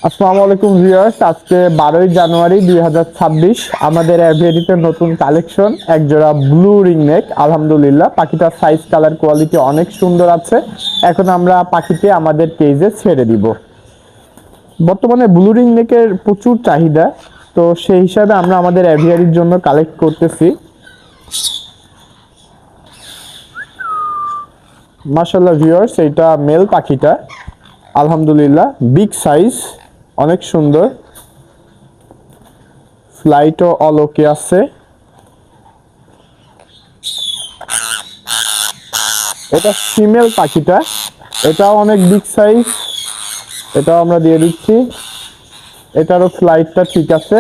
আসসালামু আলাইকুম ভিউয়ার্স, আজকে 12ই জানুয়ারি 2026 আমাদের অ্যাভিয়ারিতে নতুন কালেকশন এক জোড়া ব্লু রিংনেক। আলহামদুলিল্লাহ পাখিটার সাইজ কালার কোয়ালিটি অনেক সুন্দর আছে। এখন আমরা পাখিকে আমাদের কেজে ছেড়ে দিব। বর্তমানে ব্লু রিংনেকের প্রচুর চাহিদা, তো সেই হিসাবে আমরা আমাদের অ্যাভিয়ারির জন্য কালেক্ট করতেছি। মাশাআল্লাহ ভিউয়ার্স, এটা মেল পাখিটা আলহামদুলিল্লাহ বিগ সাইজ, অনেক সুন্দর, ফ্লাইটও অল ওকে আছে। এটা ফিমেল পাখিটা, এটাও অনেক বিগ সাইজ, এটাও আমরা দিয়ে দিচ্ছি। এটারও ফ্লাইটটা ঠিক আছে।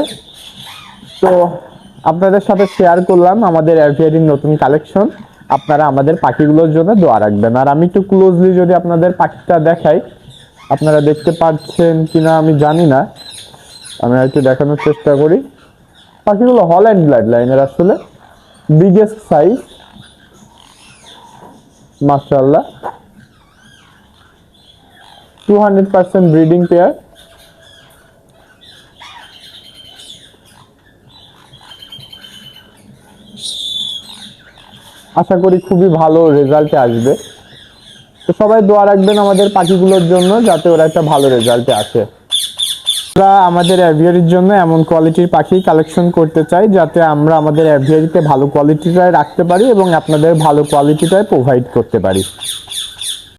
তো আপনাদের সাথে শেয়ার করলাম আমাদের অ্যাভিয়ারির নতুন কালেকশন। আপনারা আমাদের পাখিগুলোর জন্য দোয়া রাখবেন। আর আমি একটু ক্লোজলি যদি আপনাদের পাখিটা দেখাই, আপনারা দেখতে পাচ্ছেন কিনা আমি জানি না, আমি একটু দেখানোর চেষ্টা করি। পাখিগুলো হল্যান্ড ব্লাড লাইনের, আসলে বিগেস্ট সাইজ, মাশাআল্লাহ 200% ব্রিডিং পেয়ার। আশা করি খুবই ভালো রেজাল্টে আসবে। তো সবাই দোয়া রাখবেন আমাদের পাখিগুলোর জন্য, যাতে ওরা একটা ভালো রেজাল্টে আসে। আমরা আমাদের অ্যাভিয়ারির জন্য এমন কোয়ালিটির পাখি কালেকশন করতে চাই, যাতে আমরা আমাদের অ্যাভিয়ারিতে ভালো কোয়ালিটিটাই রাখতে পারি এবং আপনাদের ভালো কোয়ালিটিটাই প্রোভাইড করতে পারি।